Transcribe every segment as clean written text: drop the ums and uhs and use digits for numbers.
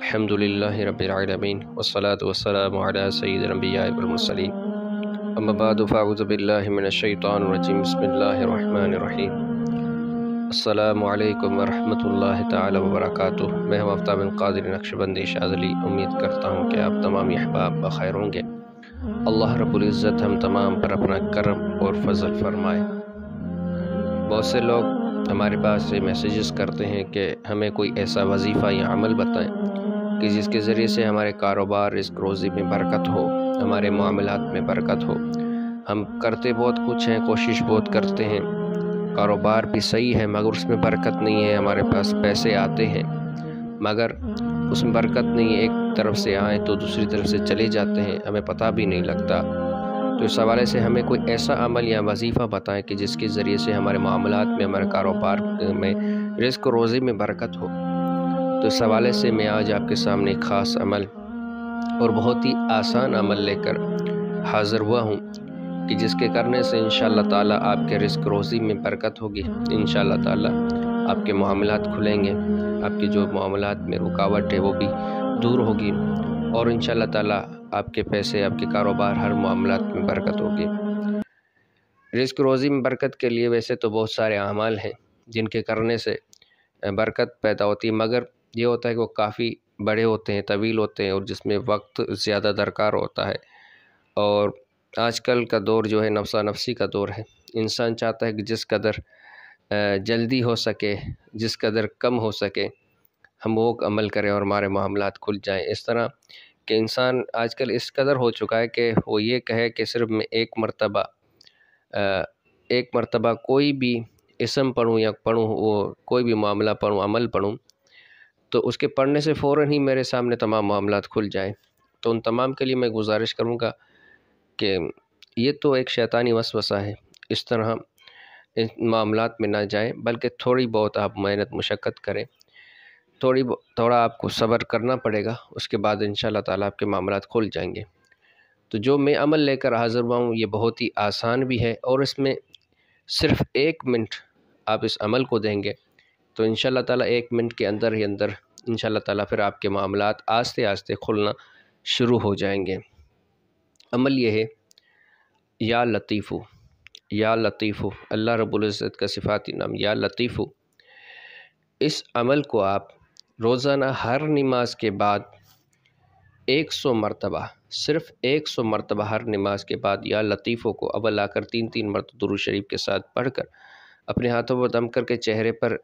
الحمدللہ رب العالمین والصلاة والسلام علی سید الانبیاء والمرسلین اما بعد فاعوذ باللہ من الشیطان الرجیم بسم اللہ الرحمن الرحیم السلام علیکم ورحمۃ اللہ تعالی وبرکاتہ۔ میں ہم آفتاب قادر نقشبندی شاذلی امید کرتا ہوں کہ آپ تمام احباب بخیر ہوں گے۔ اللہ رب العزت ہم تمام پر اپنا کرم اور فضل فرمائے۔ بہت سے لوگ ہمارے پاس سے میسیجز کرتے ہیں کہ ہمیں کوئی ایسا وظیفہ یا عمل بتائیں کہ جس کے ذریعے سے ہمارے کاروبار، رزق روزی میں برکت ہو، ہمارے معاملات میں برکت ہو۔ ہم کرتے بہت کچھ ہیں، کوشش بہت کرتے ہیں، کاروبار بھی صحیح ہے مگر اس میں برکت نہیں ہے۔ ہمارے پاس پیسے آتے ہیں مگر اس میں برکت نہیں ہے، ایک طرف سے آئیں تو دوسری طرف سے چلے جاتے ہیں، ہمیں پتہ بھی نہیں لگتا۔ تو اس حوالے سے ہمیں کوئی ایسا عمل یا وظیفہ بتائیں کہ جس کے ذریعے سے ہمارے معاملات میں، ہمارے کاروبار میں، رزق و روزی میں برکت ہو۔ تو اس حوالے سے میں آج آپ کے سامنے ایک خاص عمل اور بہت ہی آسان عمل لے کر حاضر ہوا ہوں کہ جس کے کرنے سے انشاءاللہ تعالیٰ آپ کے رزق روزی میں برکت ہوگی، انشاءاللہ تعالیٰ آپ کے معاملات کھلیں گے، آپ کے جو معاملات میں رکاوٹ ہے وہ بھی دور ہوگی، اور انشاءاللہ تعالیٰ آپ کے پیسے، آپ کے کاروبار، ہر معاملات میں برکت ہوگی۔ رزق روزی میں برکت کے لیے ویسے تو بہت سارے اعمال ہیں جن کے کرنے سے برکت پیدا ہوتی ہے، مگر یہ ہوتا ہے کہ وہ کافی بڑے ہوتے ہیں، طویل ہوتے ہیں، اور جس میں وقت زیادہ درکار ہوتا ہے۔ اور آج کل کا دور جو ہے نفسا نفسی کا دور ہے، انسان چاہتا ہے کہ جس قدر جلدی ہو سکے، جس قدر کم ہو سکے، ہم وہ عمل کریں اور ہمارے معاملات کھل جائیں۔ اس طرح کہ انسان آج کل اس قدر ہو چکا ہے کہ وہ یہ کہے کہ صرف میں ایک مرتبہ کوئی بھی اسم پڑھوں یا وہ کوئی بھی معاملہ پڑھوں، عمل پڑھوں، تو اس کے پڑھنے سے فوراً ہی میرے سامنے تمام معاملات کھل جائیں۔ تو ان تمام کے لیے میں گزارش کروں گا کہ یہ تو ایک شیطانی وسوسہ ہے، اس طرح ان معاملات میں نہ جائیں، بلکہ تھوڑی بہت آپ محنت مشقت کریں، تھوڑا آپ کو صبر کرنا پڑے گا، اس کے بعد انشاءاللہ تعالیٰ آپ کے معاملات کھل جائیں گے۔ تو جو میں عمل لے کر حاضر ہوا ہوں یہ بہت ہی آسان بھی ہے، اور اس میں صرف 1 منٹ آپ اس عمل کو دیں گے تو انشاءاللہ تعالیٰ 1 منٹ کے اندر ہی اندر انشاءاللہ تعالیٰ پھر آپ کے معاملات آہستہ آہستہ کھلنا شروع ہو جائیں گے۔ عمل یہ ہے یا لطیفو، یا لطیفو، اللہ رب العزت کا صفاتی نام یا لطیفو۔ اس عمل کو آپ روزانہ ہر نماز کے بعد 100 مرتبہ، صرف 100 مرتبہ ہر نماز کے بعد یا لطیفوں کو اول آ کر 3 مرتبہ درود شریف کے ساتھ پڑھ کر اپنے ہاتھوں پر دم کر کے چہرے پر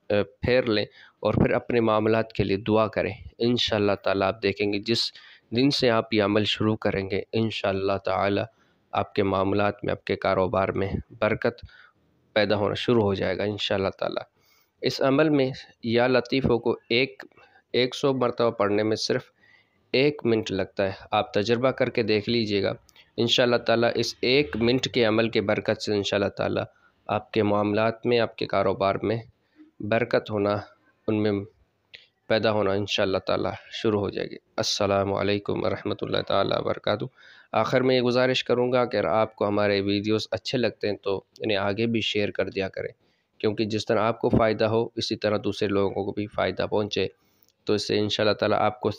پھیر لیں، اور پھر اپنے معاملات کے لیے دعا کریں۔ انشاءاللہ تعالیٰ آپ دیکھیں گے جس دن سے آپ یہ عمل شروع کریں گے انشاءاللہ تعالیٰ آپ کے معاملات میں، آپ کے کاروبار میں برکت پیدا ہونا شروع ہو جائے گا انشاءاللہ تعالیٰ۔ اس عمل میں یا لطیفوں کو 100 مرتبہ پڑھنے میں صرف 1 منٹ لگتا ہے۔ آپ تجربہ کر کے دیکھ لیجئے گا انشاءاللہ تعالیٰ اس 1 منٹ کے عمل کے برکت سے انشاءاللہ تعالیٰ آپ کے معاملات میں، آپ کے کاروبار میں برکت ہونا، ان میں پیدا ہونا انشاءاللہ تعالیٰ شروع ہو جائے گی۔ السلام علیکم ورحمۃ اللہ تعالیٰ وبرکاتہ۔ آخر میں یہ گزارش کروں گا کہ اگر آپ کو ہمارے ویڈیوز اچھے لگتے ہیں تو انہیں آگے بھی شیئر کر دیا کریں، کیونکہ جس طرح آپ کو فائدہ ہو اسی طرح دوسرے لوگوں کو بھی فائدہ پہنچے، تو اس سے انشاءاللہ تعالیٰ آپ کو